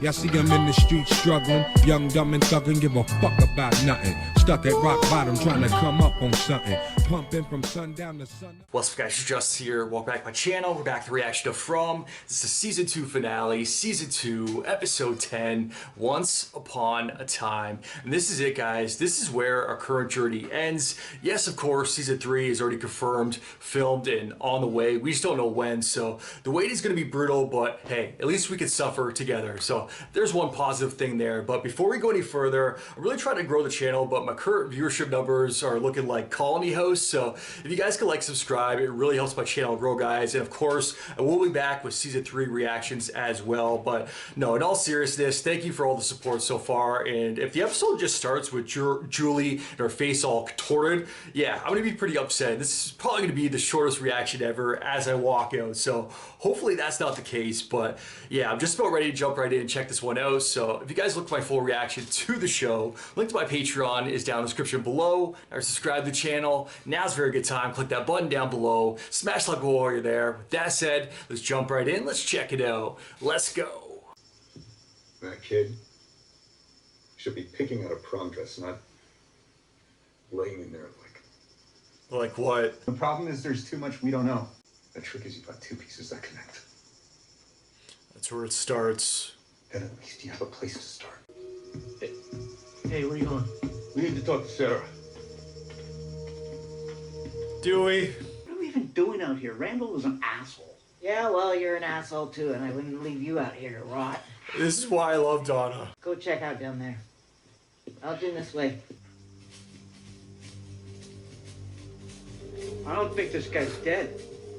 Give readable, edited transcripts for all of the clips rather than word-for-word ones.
Y'all see him in the streets struggling, young, dumb, and thuggin', give a fuck about nothing. Stuck at rock bottom, trying to come up on something. Pumping from sundown to sun. What's up, guys? It's Just here. Welcome back to my channel. We're back to the reaction to From. This is season 2 finale, season 2, episode 10, Once Upon a Time. And this is it, guys. This is where our current journey ends. Yes, of course, season 3 is already confirmed, filmed, and on the way. We just don't know when, so the wait is going to be brutal, but hey, at least we can suffer together. So there's one positive thing there. But before we go any further, I'm really trying to grow the channel, but my current viewership numbers are looking like colony hosts. So if you guys could like, subscribe, it really helps my channel grow, guys. And of course, I will be back with season 3 reactions as well. But no, in all seriousness, thank you for all the support so far. And if the episode just starts with Julie and her face all contorted, yeah, I'm gonna be pretty upset. This is probably gonna be the shortest reaction ever as I walk out. So hopefully that's not the case. But yeah, I'm just about ready to jump right in and check this one out. So if you guys look for my full reaction to the show, link to my Patreon is down in the description below, or subscribe to the channel. Now's a very good time. Click that button down below. Smash like while you're there. With that said, let's jump right in. Let's check it out. Let's go. That kid should be picking out a prom dress, not laying in there Like what? The problem is there's too much we don't know. The trick is you've got two pieces that connect. That's where it starts. Then at least you have a place to start. Hey, where are you going? We need to talk to Sarah. Do we? What are we even doing out here? Randall is an asshole. Yeah, well, you're an asshole too, and I wouldn't leave you out here to rot. This is why I love Donna. Go check out down there. Out in this way. I don't think this guy's dead.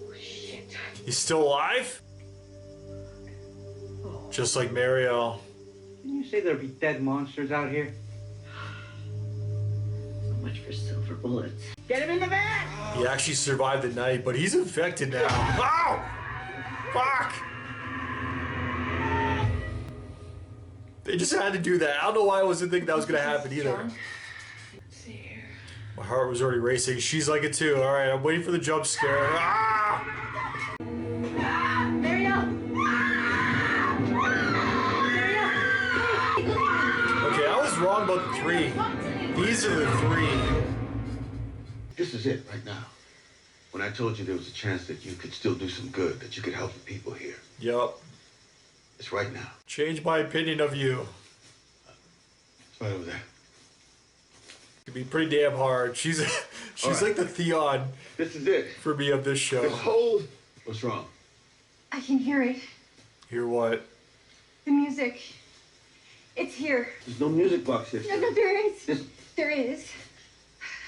Oh, shit. He's still alive? Just like Mariel. Didn't you say there'd be dead monsters out here? So much for silver bullets. Get him in the van! He actually survived the night, but he's infected now. Ow! Fuck! They just had to do that. I don't know why I wasn't thinking that was gonna happen either. Let's see here. My heart was already racing. She's like it too. Alright, I'm waiting for the jump scare. Ah! Okay, I was wrong about the 3. These are the 3. This is it right now. When I told you there was a chance that you could still do some good, that you could help the people here. Yup. It's right now. Change my opinion of you. It's right over there. It'd be pretty damn hard. She's Right. like the Theon This is it. for me of this show. Just hold. What's wrong? I can hear it. Hear what? The music. It's here. There's no music box here. No, there is. This- There is.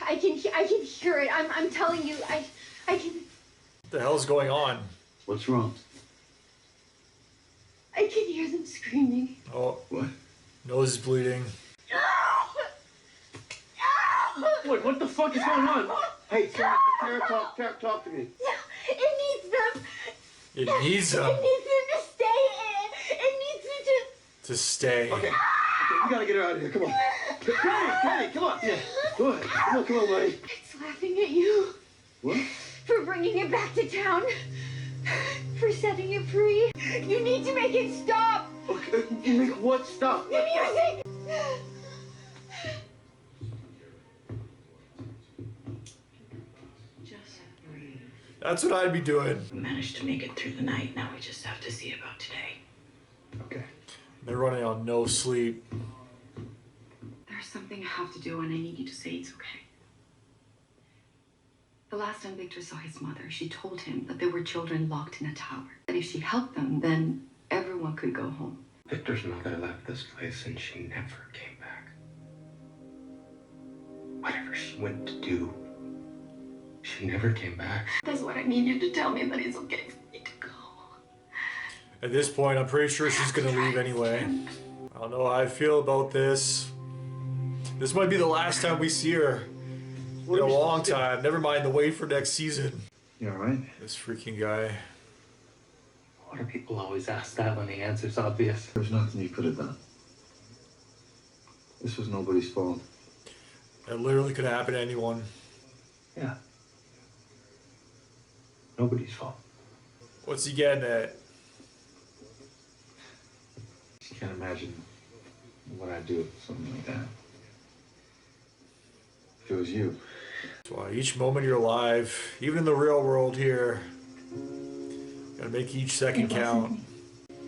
I can hear it. I'm telling you. I can. What the hell's going on? What's wrong? I can hear them screaming. Oh, What? nose is bleeding. Wait, what the fuck is going on? Hey, Sarah, talk to me. It needs them. It needs them It needs them to stay. It needs them to stay. Okay, we gotta get her out of here. Come on. Kenny, come on. Yeah. Go ahead. Come on, buddy. to. It's laughing at you What? for bringing it back to town. For setting it free. You need to make it stop. Okay, you make what stop? The music. Just breathe. That's what I'd be doing. We managed to make it through the night. Now we just have to see about today. Okay. They're running on no sleep. There's something I have to do, and I need you to say it's okay. The last time Victor saw his mother, she told him that there were children locked in a tower. That if she helped them, then everyone could go home. Victor's mother left this place and she never came back. Whatever she went to do, she never came back. That's what I need you to tell me, that it's okay for me to go. At this point, I'm pretty sure she's gonna leave anyway. I don't know how I feel about this. This might be the last time we see her in a long time. Never mind the wait for next season. You alright? This freaking guy. Why do people always ask that when the answer's obvious? There's nothing you could have done. This was nobody's fault. It literally could happen to anyone. Yeah. Nobody's fault. What's he getting at? Can't imagine what I'd do with something like that. If it was you. That's why each moment you're alive, even in the real world here, gotta make each second count.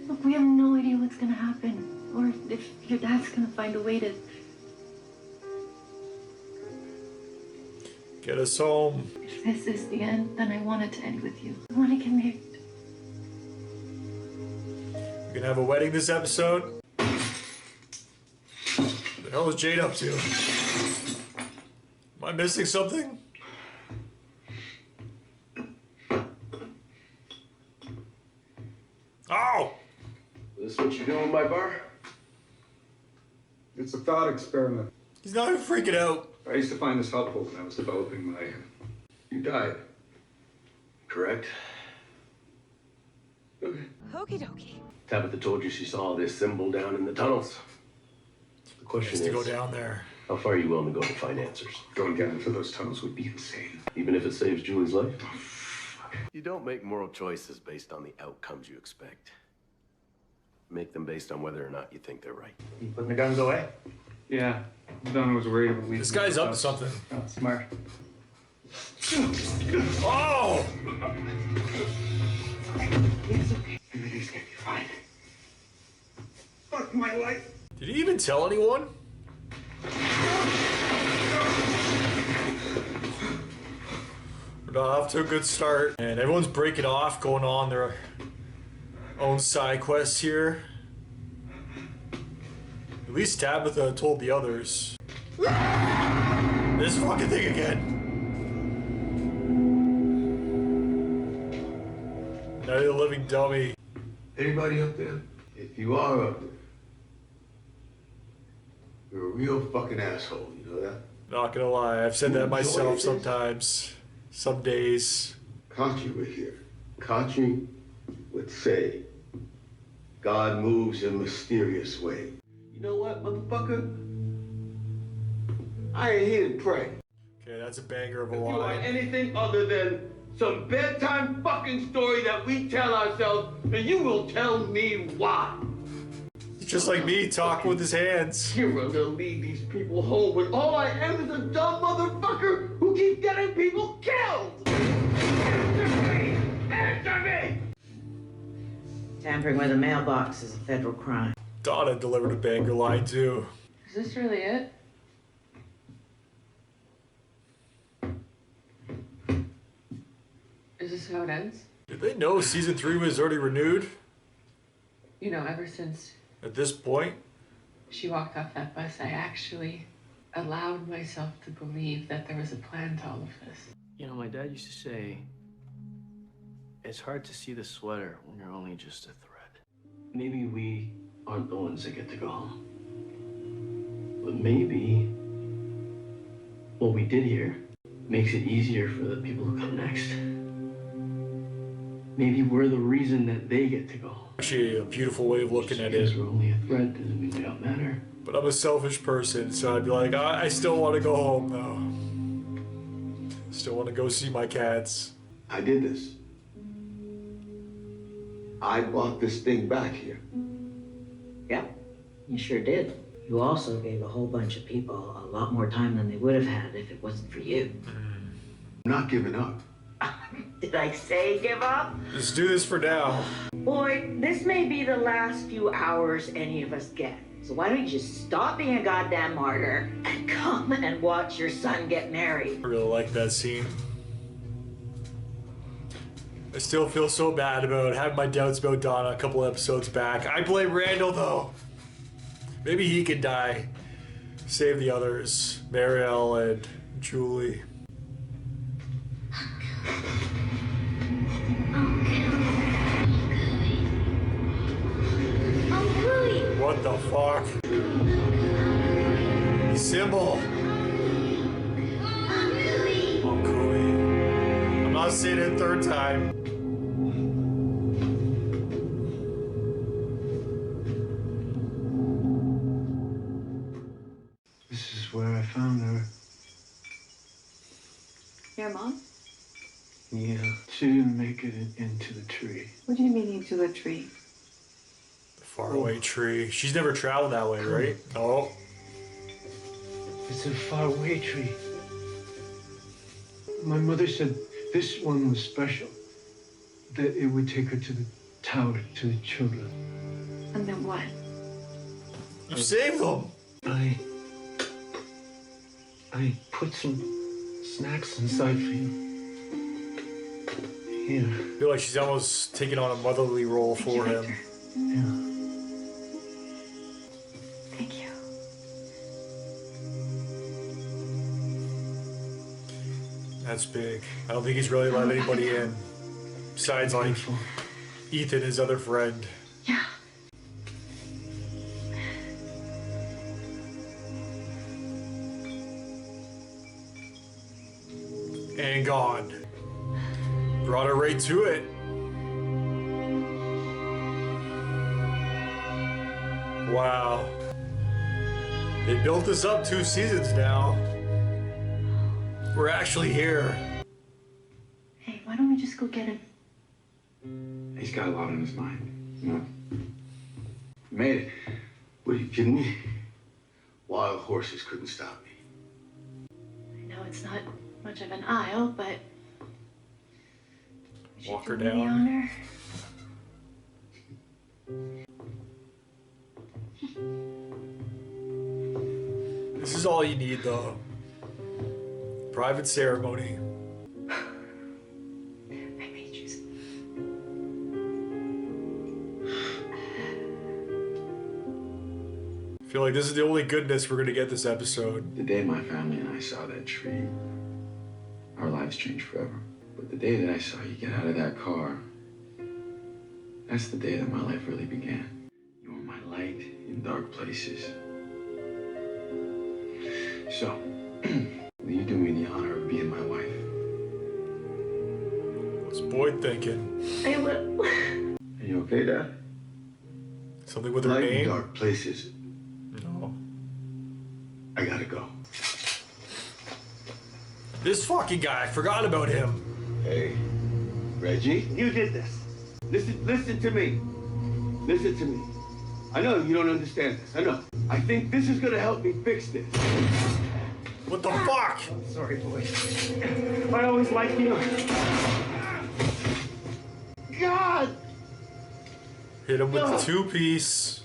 Look, we have no idea what's gonna happen, or if your dad's gonna find a way to Get us home. If this is the end, then I want it to end with you. I want to get married. We're gonna have a wedding this episode. What the hell is Jade up to? Am I missing something? Oh! Is this what you're doing with my bar? It's a thought experiment. He's not even freaking out. I used to find this helpful when I was developing my... You died. Correct? Okay. Okie dokie. Tabitha told you she saw this symbol down in the tunnels. The question Just is, to go down there. how far are you willing to go to find answers? Going down into those tunnels would be insane. Even if it saves Julie's life? You don't make moral choices based on the outcomes you expect. Make them based on whether or not you think they're right. You putting the guns away? Yeah. Donna was worried about me. This guy's up to something. Oh, smart. Oh! It's okay. Everything's gonna be fine. Fuck my life. Did he even tell anyone? We're not off to a good start. And everyone's breaking off, going on their own side quests here. At least Tabitha told the others. This fucking thing again. Night of the Living Dummy. Anybody up there? If you are up there, you're a real fucking asshole, you know that? Not gonna lie, I've said that myself sometimes. Some days. Kachi were here. Kachi would say, God moves in mysterious ways. You know what, motherfucker? I ain't here to pray. Okay, that's a banger of a If you are line. anything other than some bedtime fucking story that we tell ourselves, then you will tell me why. Just like me, talking with his hands. You're gonna lead these people home when all I am is a dumb motherfucker who keeps getting people killed! Answer me! Answer me! Tampering with a mailbox is a federal crime. Donna delivered a banger line too. Is this really it? Is this how it ends? Did they know season 3 was already renewed You know, ever since at this point? she walked off that bus, I actually allowed myself to believe that there was a plan to all of this. You know, my dad used to say, it's hard to see the sweater when you're only just a thread. Maybe we aren't the ones that get to go home. But maybe what we did here makes it easier for the people who come next. Maybe we're the reason that they get to go home. Actually, a beautiful way of looking at Because it. we're only a thread doesn't mean we don't matter. But I'm a selfish person, so I'd be like, I still want to go home though. Still want to go see my cats. I did this. I brought this thing back here. Yeah, you sure did. You also gave a whole bunch of people a lot more time than they would have had if it wasn't for you. I'm not giving up. Did I say give up? Let's do this for now. Boy, this may be the last few hours any of us get. So why don't you just stop being a goddamn martyr and come and watch your son get married? I really like that scene. I still feel so bad about having my doubts about Donna a couple episodes back. I blame Randall though. Maybe he can die. Save the others. Marielle and Julie. What the fuck? Symbol. Oh, Cooey. I'm not saying it a third time. This is where I found her. Your mom? Yeah, she didn't make it into the tree. What do you mean into a tree? The Faraway tree. She's never traveled that way, right? No. It's a faraway tree. My mother said this one was special. That it would take her to the tower, to the children. And then what? You saved them. I put some snacks inside for you. Here. I feel like she's almost taking on a motherly role for him. Yeah. Thank you. That's big. I don't think he's really let anybody in. Besides, like, Ethan, his other friend. Yeah. And gone. Brought her right to it. Wow. They built this up 2 seasons now. We're actually here. Hey, why don't we just go get him? He's got a lot on his mind. You know? Made it. What, are you kidding me? Wild horses couldn't stop me. I know it's not much of an aisle, but... would you Walk her do me the down. honor? This is all you need, though. Private ceremony. I made you some. I feel like this is the only goodness we're gonna get this episode. The day my family and I saw that tree, our lives changed forever. But the day that I saw you get out of that car, that's the day that my life really began. You were my light in dark places. So, will you do me the honor of being my wife? What's Boyd thinking? I will. Are you okay, Dad? Something with her Light in name? dark places. No. I gotta go. This fucking guy, I forgot about him. Hey, Reggie? You did this. Listen to me. Listen to me. I know you don't understand this. I know. I think this is gonna help me fix this. What the fuck? I'm sorry, boy. I always liked you. God! Hit him with the 2-piece.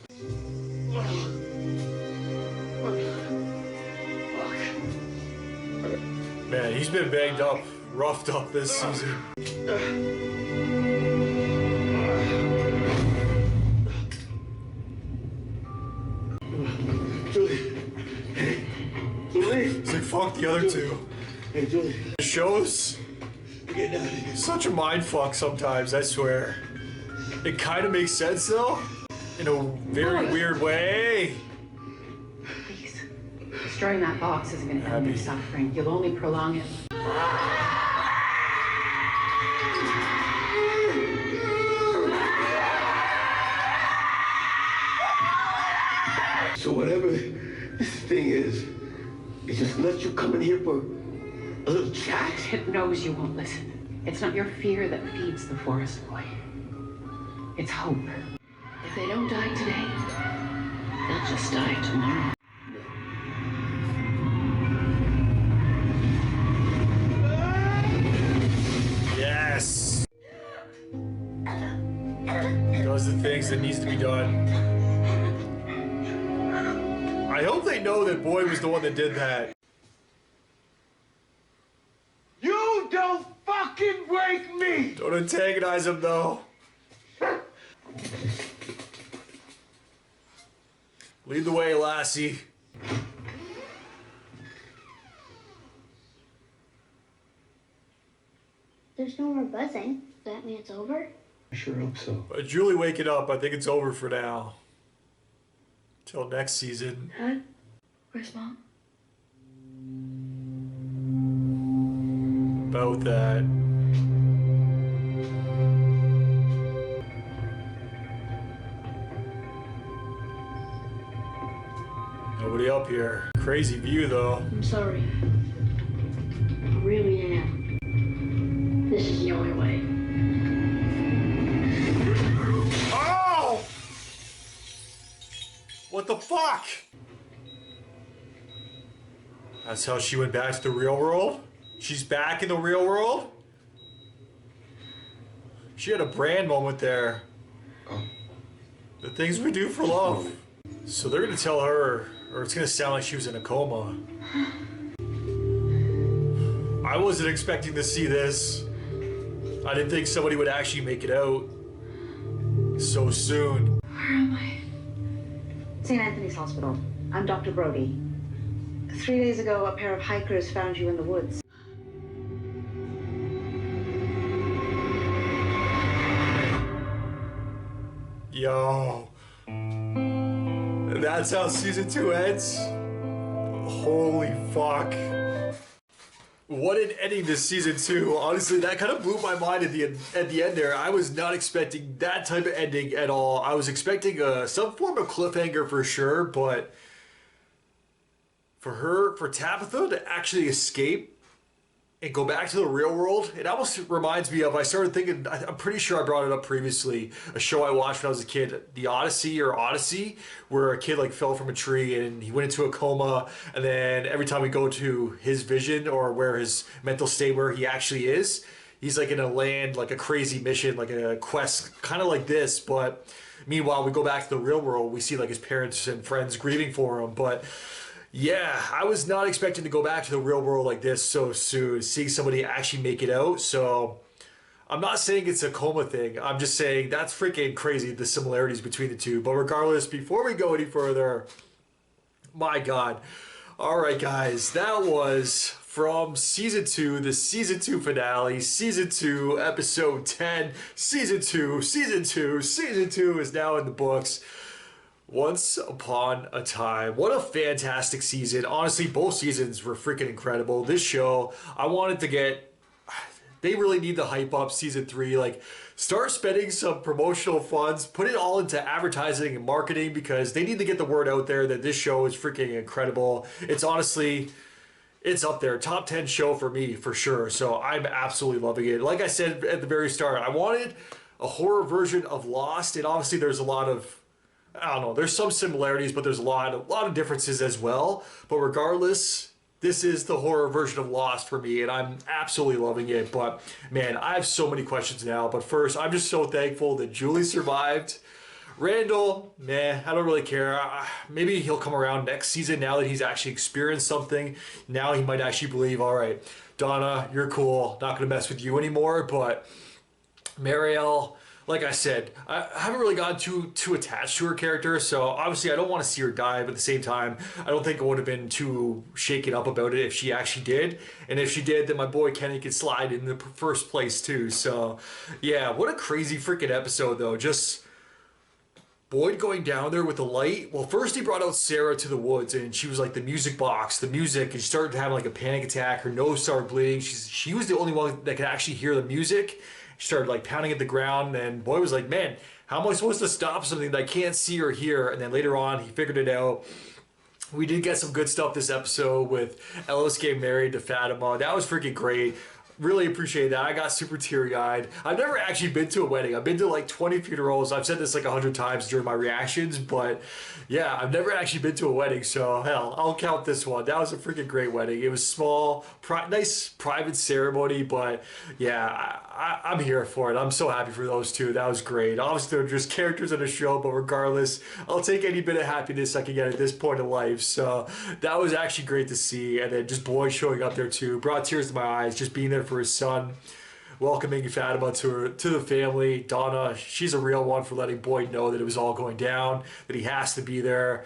Man, he's been banged up, roughed up this season. Julie. Julie. He's like, fuck the other two. Hey, Julie. It shows We're getting out of here. such a mind fuck sometimes, I swear. It kind of makes sense though, in a very weird way. Please. Destroying that box isn't going to end your suffering. You'll only prolong it. So whatever this thing is, it just lets you come in here for a little chat. It knows you won't listen. It's not your fear that feeds the forest boy. It's hope. If they don't die today, they'll just die tomorrow. Yes. Does the things that needs to be done. I hope they know that Boyd was the one that did that. You don't fucking wake me! Don't antagonize him though. Lead the way, Lassie. There's no more buzzing. Does that mean it's over? I sure hope so. But Julie waking up, I think it's over for now. Till next season. Dad? Where's Mom? About that. Nobody up here. Crazy view though. I'm sorry. I really am. This is the only way. Oh! What the fuck? That's how she went back to the real world? She's back in the real world? She had a brand moment there. The things we do for love. So they're gonna tell her, or it's gonna sound like she was in a coma. I wasn't expecting to see this. I didn't think somebody would actually make it out so soon. Where am I? St. Anthony's Hospital. I'm Dr. Brody. 3 days ago, a pair of hikers found you in the woods. Yo. That's how season 2 ends? Holy fuck. What an ending to season 2. Honestly, that kind of blew my mind at the end there. I was not expecting that type of ending at all. I was expecting some form of cliffhanger for sure, but for Tabitha to actually escape and go back to the real world, it almost reminds me of, I started thinking, I'm pretty sure I brought it up previously, a show I watched when I was a kid, The Odyssey, where a kid like fell from a tree and he went into a coma, and then every time we go to his vision or where his mental state where he actually is, he's like in a land, like a crazy mission, like a quest, kind of like this, but meanwhile we go back to the real world, we see like his parents and friends grieving for him, but yeah, I was not expecting to go back to the real world like this so soon, seeing somebody actually make it out. So I'm not saying it's a coma thing. I'm just saying that's freaking crazy, the similarities between the two. But regardless, before we go any further, my God. All right, guys, that was from season 2, the season 2 finale, season 2, episode 10, season 2 is now in the books. Once Upon a Time. What a fantastic season. Honestly, both seasons were freaking incredible. This show, I wanted to get... They really need to hype up season 3. Like, start spending some promotional funds. Put it all into advertising and marketing because they need to get the word out there that this show is freaking incredible. It's honestly... It's up there. Top 10 show for me, for sure. So I'm absolutely loving it. Like I said at the very start, I wanted a horror version of Lost. And obviously there's a lot of... I don't know, there's some similarities, but there's a lot of differences as well. But regardless, this is the horror version of Lost for me, and I'm absolutely loving it. But man, I have so many questions now. But first, I'm just so thankful that Julie survived. Randall, man, I don't really care. Maybe he'll come around next season now that he's actually experienced something. Now he might actually believe, all right, Donna, you're cool. Not going to mess with you anymore. But Marielle... Like I said, I haven't really gotten too attached to her character, so obviously I don't want to see her die, but at the same time, I don't think I would have been too shaken up about it if she actually did. And if she did, then my boy Kenny could slide in the first place too. So yeah, what a crazy freaking episode though. Just Boyd going down there with the light. Well, first he brought out Sarah to the woods and she was like the music box, the music, and she started having like a panic attack. Her nose started bleeding. She was the only one that could actually hear the music. She started like pounding at the ground, and Boyd was like, man, how am I supposed to stop something that I can't see or hear? And then later on, he figured it out. We did get some good stuff this episode with Ellis getting married to Fatima. That was freaking great. Really appreciate that. I got super teary-eyed. I've never actually been to a wedding. I've been to like 20 funerals. I've said this like 100 times during my reactions, but yeah, I've never actually been to a wedding, so hell, I'll count this one. That was a freaking great wedding. It was small, nice private ceremony, but yeah, I'm here for it. I'm so happy for those two. That was great. Obviously, they're just characters in a show, but regardless, I'll take any bit of happiness I can get at this point in life. So that was actually great to see. And then just Boyd showing up there too brought tears to my eyes, just being there for his son, welcoming Fatima to the family. Donna, she's a real one for letting Boyd know that it was all going down, that he has to be there.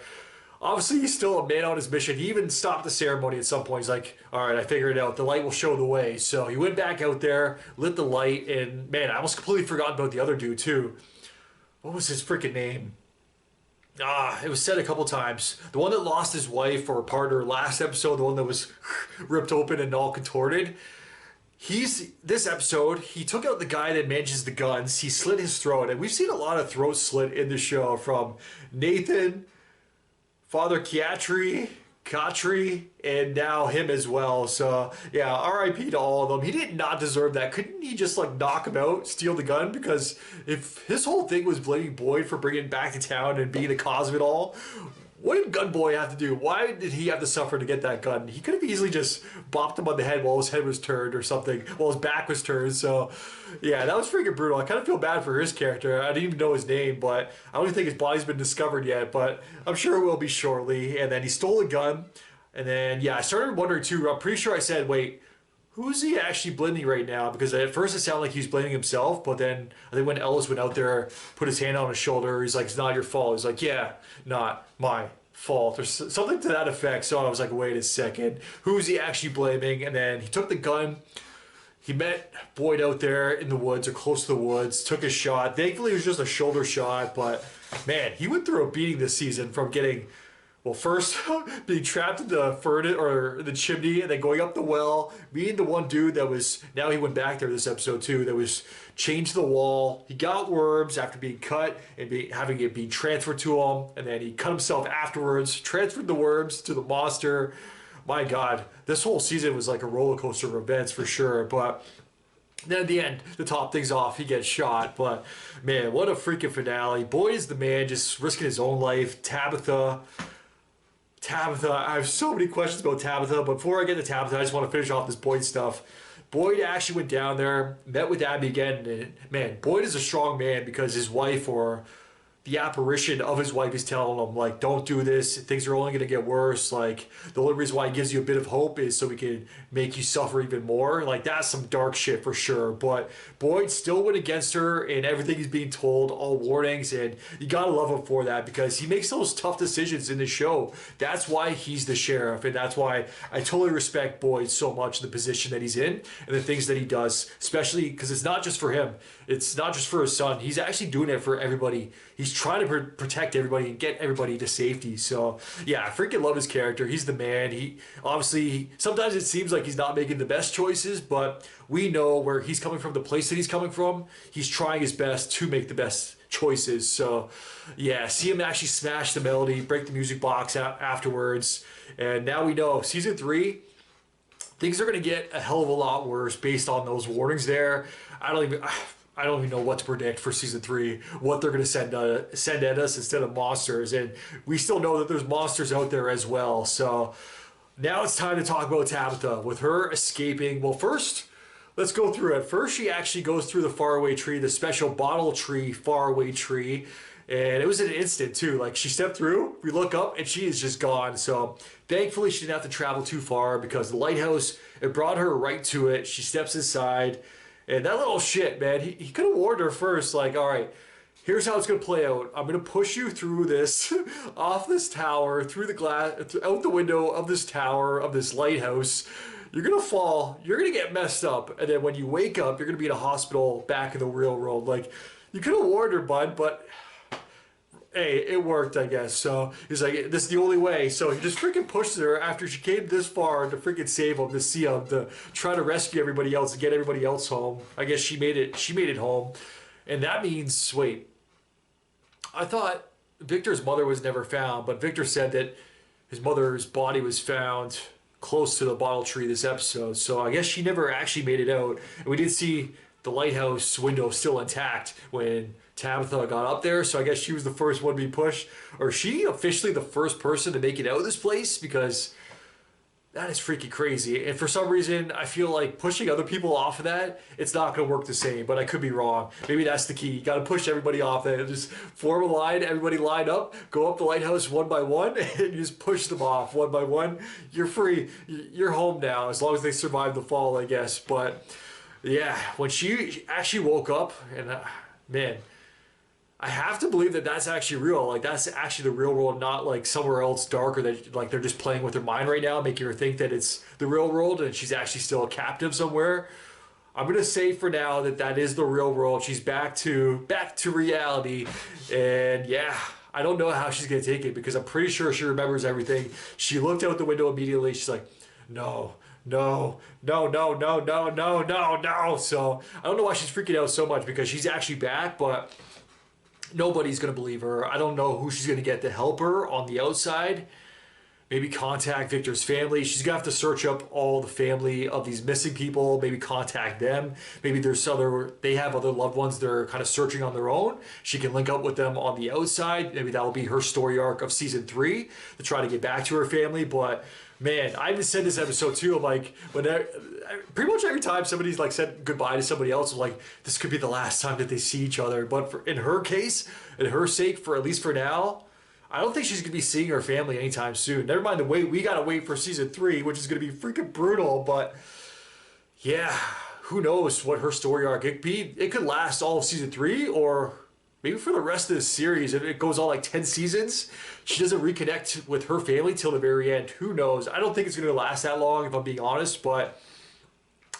Obviously, he's still a man on his mission. He even stopped the ceremony at some point. He's like, all right, I figured it out. The light will show the way. So he went back out there, lit the light, and man, I almost completely forgot about the other dude too. What was his freaking name? It was said a couple times. The one that lost his wife or partner last episode, the one that was ripped open and all contorted. This episode, he took out the guy that manages the guns. He slit his throat, and we've seen a lot of throats slit in the show, from Nathan, Father Chiatri, Khatri, and now him as well. So yeah, RIP to all of them. He did not deserve that. Couldn't he just like knock him out, steal the gun? Because if his whole thing was blaming Boyd for bringing him back to town and being the cause of it all, what did Gun Boy have to do? Why did he have to suffer to get that gun? He could have easily just bopped him on the head while his head was turned or something, while his back was turned. So, yeah, that was freaking brutal. I kind of feel bad for his character. I didn't even know his name, but I don't even think his body's been discovered yet, but I'm sure it will be shortly. And then he stole a gun. And then, yeah, I started wondering too. I'm pretty sure I said, wait, who's he actually blaming right now? Because at first it sounded like he was blaming himself, but then I think when Ellis went out there, put his hand on his shoulder, he's like, it's not your fault. He's like, yeah, not my fault, or something to that effect. So I was like, wait a second, who's he actually blaming? And then he took the gun. He met Boyd out there in the woods or close to the woods, took a shot. Thankfully, it was just a shoulder shot, but man, he went through a beating this season from getting, well, first being trapped in the furnace or the chimney, and then going up the well, meeting the one dude that was, now he went back there this episode too, that was chained to the wall. He got worms after being cut and having it being transferred to him, and then he cut himself afterwards, transferred the worms to the monster. My God, this whole season was like a roller coaster of events for sure, but then at the end, to top things off, he gets shot. But man, what a freaking finale. Boyd is the man, just risking his own life. Tabitha, I have so many questions about Tabitha, but before I get to Tabitha, I just want to finish off this Boyd stuff. Boyd actually went down there, met with Abby again, and man, Boyd is a strong man because his wife, or the apparition of his wife, is telling him, like, don't do this, things are only going to get worse. Like, the only reason why he gives you a bit of hope is so we can make you suffer even more. Like, that's some dark shit for sure. But Boyd still went against her and everything he's being told, all warnings, and you gotta love him for that because he makes those tough decisions in the show. That's why he's the sheriff, and that's why I totally respect Boyd so much, the position that he's in and the things that he does, especially because it's not just for him. It's not just for his son. He's actually doing it for everybody. He's trying to protect everybody and get everybody to safety. So yeah, I freaking love his character. He's the man. He obviously, sometimes it seems like he's not making the best choices, but we know where he's coming from, the place that he's coming from. He's trying his best to make the best choices. So yeah, see him actually smash the melody, break the music box out afterwards. And now we know season 3, things are going to get a hell of a lot worse based on those warnings there. I don't even know what to predict for season 3, what they're going to send at us instead of monsters. And we still know that there's monsters out there as well. So now it's time to talk about Tabitha with her escaping. Well, first, let's go through it. First, she actually goes through the faraway tree, the special bottle tree, faraway tree. And it was an instant too. Like, she stepped through, we look up, and she is just gone. So thankfully she didn't have to travel too far because the lighthouse, it brought her right to it. She steps inside. And that little shit, man, he could have warned her first, like, all right, here's how it's going to play out. I'm going to push you through this, off this tower, through the glass, out the window of this tower, of this lighthouse. You're going to fall. You're going to get messed up. And then when you wake up, you're going to be in a hospital back in the real world. Like, you could have warned her, bud, but hey, it worked, I guess. So he's like, this is the only way. So he just freaking pushes her after she came this far to freaking save him, to see him, to try to rescue everybody else, to get everybody else home. I guess she made it home. And that means, wait, I thought Victor's mother was never found, but Victor said that his mother's body was found close to the bottle tree this episode. So I guess she never actually made it out. And we did see the lighthouse window still intact when Tabitha got up there, so I guess she was the first one to be pushed. Or is she officially the first person to make it out of this place? Because that is freaking crazy. And for some reason, I feel like pushing other people off of that, it's not going to work the same, but I could be wrong. Maybe that's the key. You got to push everybody off that. Just form a line, everybody line up, go up the lighthouse one by one, and you just push them off one by one. You're free. You're home now, as long as they survive the fall, I guess. But yeah, when she actually woke up, and man, I have to believe that that's actually real. Like, that's actually the real world, not like somewhere else darker that like they're just playing with her mind right now, making her think that it's the real world and she's actually still a captive somewhere. I'm gonna say for now that that is the real world. She's back to reality, and yeah, I don't know how she's gonna take it because I'm pretty sure she remembers everything. She looked out the window immediately. She's like, no. So I don't know why she's freaking out so much, because she's actually back, but nobody's going to believe her. I don't know who she's going to get to help her on the outside. maybe contact Victor's family. She's gonna have to search up all the family of these missing people, maybe contact them. Maybe they have other loved ones that are kind of searching on their own. She can link up with them on the outside. Maybe that'll be her story arc of season 3 to try to get back to her family. But man, I even said this episode too. I'm like, pretty much every time somebody's like said goodbye to somebody else, I'm like, this could be the last time that they see each other. But in her case, in her sake, for at least for now, I don't think she's gonna be seeing her family anytime soon. Never mind the wait. We gotta wait for season 3, which is gonna be freaking brutal. But yeah, who knows what her story arc could be? It could last all of season 3, or maybe for the rest of the series. If it goes on like 10 seasons, she doesn't reconnect with her family till the very end. Who knows? I don't think it's gonna last that long, if I'm being honest. But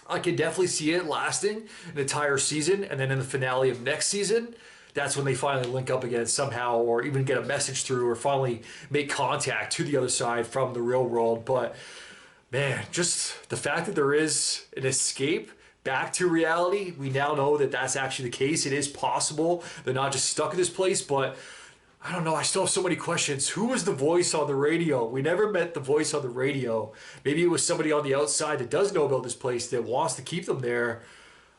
I can definitely see it lasting an entire season, and then in the finale of next season, that's when they finally link up again somehow, or even get a message through, or finally make contact to the other side from the real world. But man, just the fact that there is an escape back to reality, we now know that that's actually the case. It is possible. They're not just stuck in this place. But I don't know, I still have so many questions. Who was the voice on the radio? We never met the voice on the radio. Maybe it was somebody on the outside that does know about this place, that wants to keep them there.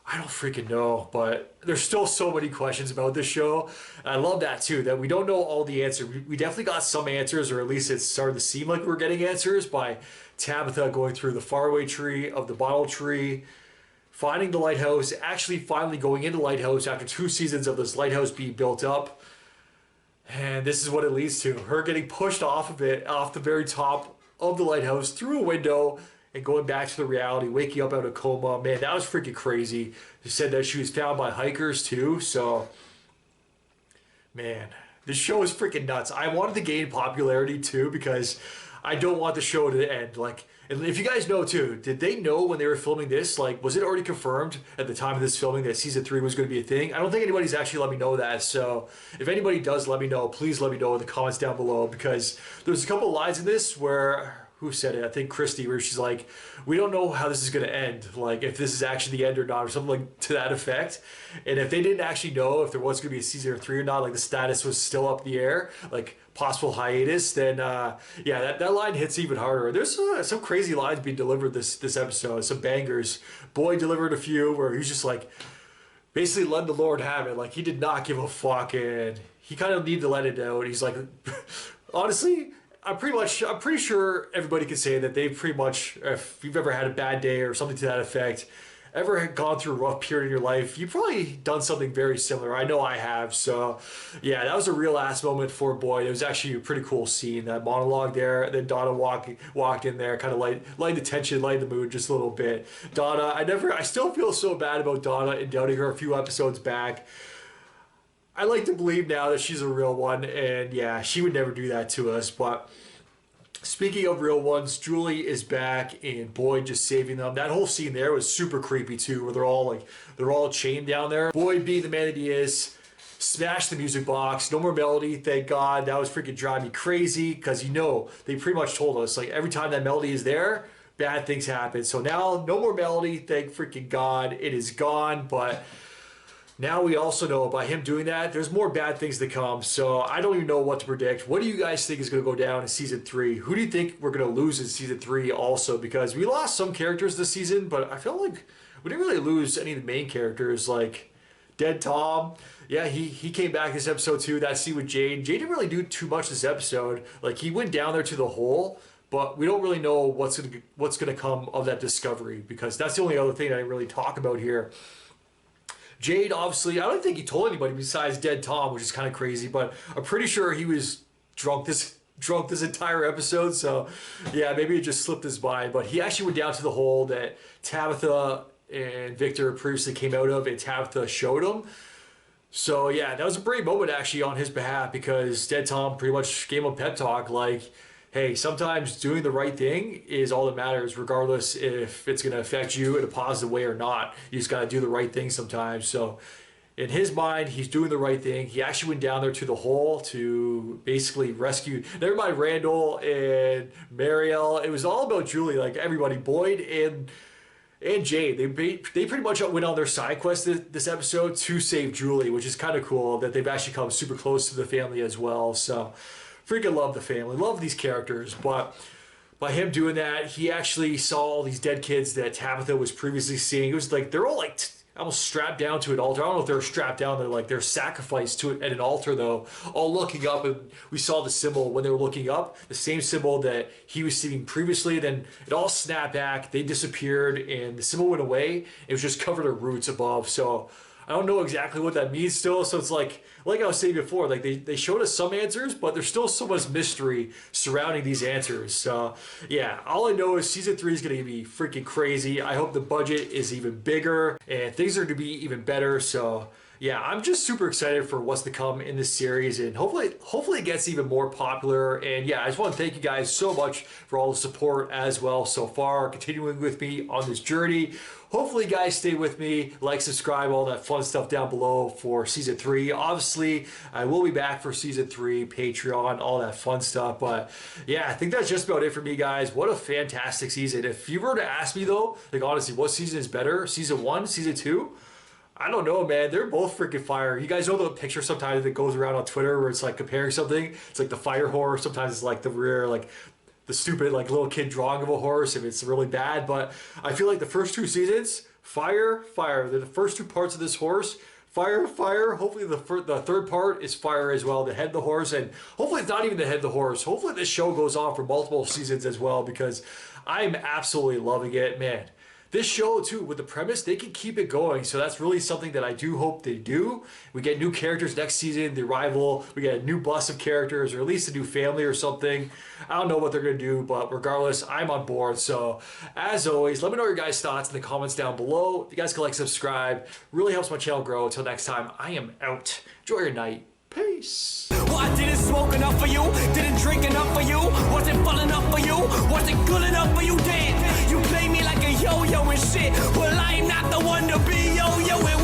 I don't freaking know, but there's still so many questions about this show. And I love that too, that we don't know all the answers. We definitely got some answers, or at least it's starting to seem like we're getting answers by Tabitha going through the faraway tree of the bottle tree, finding the lighthouse, actually finally going into the lighthouse after 2 seasons of this lighthouse being built up. And this is what it leads to. Her getting pushed off of it, off the very top of the lighthouse, through a window, and going back to the reality, waking up out of coma. Man, that was freaking crazy. She said that she was found by hikers too. So, man, this show is freaking nuts. I wanted to gain popularity too, because I don't want the show to end. Like, and if you guys know too, did they know when they were filming this? Like, was it already confirmed at the time of this filming that season 3 was going to be a thing? I don't think anybody's actually let me know that. So if anybody does let me know, please let me know in the comments down below, because there's a couple of lines in this where, who said it? I think Christy, where she's like, we don't know how this is going to end. Like, if this is actually the end or not, or something like to that effect. And if they didn't actually know if there was going to be a season 3 or not, like the status was still up in the air, like possible hiatus, then yeah, that line hits even harder. There's some crazy lines being delivered this episode, some bangers. Boyd delivered a few where he's just like, basically let the Lord have it. Like, he did not give a fuck, and he kind of needed to let it out. He's like, honestly, I'm pretty sure everybody can say that they've pretty much, if you've ever had a bad day or something to that effect, ever gone through a rough period in your life, you've probably done something very similar. I know I have. So yeah, that was a real ass moment for Boyd. It was actually a pretty cool scene, that monologue there. And then Donna walked in there, kind of light the tension, light the mood just a little bit. Donna, I still feel so bad about Donna and doubting her a few episodes back. I like to believe now that she's a real one, and yeah, she would never do that to us. But speaking of real ones, Julie is back, and Boyd just saving them. That whole scene there was super creepy too, where they're all chained down there. Boyd, being the man that he is, smashed the music box. No more melody, thank God. That was freaking driving me crazy, because they pretty much told us, like, every time that melody is there, bad things happen. So now, no more melody, thank freaking God. It is gone. But now we also know by him doing that, there's more bad things to come. So I don't even know what to predict. What do you guys think is going to go down in season 3? Who do you think we're going to lose in season 3 also? Because we lost some characters this season, but I feel like we didn't really lose any of the main characters, like Dead Tom. Yeah, he came back this episode too. That scene with Jade. Jade didn't really do too much this episode. Like, he went down there to the hole, but we don't really know what's gonna come of that discovery, because that's the only other thing I didn't really talk about here. Jade, obviously, I don't think he told anybody besides Dead Tom, which is kind of crazy, but I'm pretty sure he was drunk this entire episode. So yeah, maybe it just slipped his mind. But he actually went down to the hole that Tabitha and Victor previously came out of, and Tabitha showed him. So yeah, that was a brave moment actually on his behalf, because Dead Tom pretty much gave him a pep talk, like, hey, sometimes doing the right thing is all that matters, regardless if it's going to affect you in a positive way or not. You just got to do the right thing sometimes. So in his mind, he's doing the right thing. He actually went down there to the hole to basically rescue, never mind Randall and Marielle. It was all about Julie, like everybody, Boyd and Jade. They pretty much went on their side quest this episode to save Julie, which is kind of cool that they've actually come super close to the family as well. So freaking love the family, love these characters, but by him doing that, he actually saw all these dead kids that Tabitha was previously seeing. It was like they're all like almost strapped down to an altar. I don't know if they're strapped down. They're sacrificed to it at an altar though, all looking up, and we saw the symbol when they were looking up, the same symbol that he was seeing previously. Then it all snapped back. They disappeared, and the symbol went away. It was just covered in roots above. So I don't know exactly what that means still. So it's like I was saying before, like they showed us some answers, but there's still so much mystery surrounding these answers. So yeah, all I know is season 3 is going to be freaking crazy. I hope the budget is even bigger and things are going to be even better. So yeah, I'm just super excited for what's to come in this series, and hopefully it gets even more popular. And yeah, I just want to thank you guys so much for all the support as well so far, continuing with me on this journey. Hopefully you guys stay with me, like, subscribe, all that fun stuff down below for season 3. Obviously, I will be back for season 3, Patreon, all that fun stuff. But yeah, I think that's just about it for me, guys. What a fantastic season. If you were to ask me though, like honestly, what season is better? Season 1, season 2? I don't know, man. They're both freaking fire. You guys know the picture sometimes that goes around on Twitter where it's like comparing something? It's like the fire horse. Sometimes it's like the rear, like the stupid like little kid drawing of a horse if it's really bad. But I feel like the first 2 seasons, fire. They're the first 2 parts of this horse. Fire. Hopefully the third part is fire as well, the head of the horse. And hopefully it's not even the head of the horse. Hopefully this show goes on for multiple seasons as well, because I'm absolutely loving it, man. This show too, with the premise, they can keep it going. So that's really something that I do hope they do. We get new characters next season, the arrival, we get a new bus of characters, or at least a new family or something. I don't know what they're gonna do, but regardless, I'm on board. So as always, let me know your guys' thoughts in the comments down below. If you guys can like, subscribe, really helps my channel grow. Until next time, I am out. Enjoy your night. Peace. Well, I didn't smoke enough for you, didn't drink enough for you, wasn't full enough for you, wasn't good enough for you, damn. You play me like a yo-yo and shit. Well, I'm not the one to be yo-yo and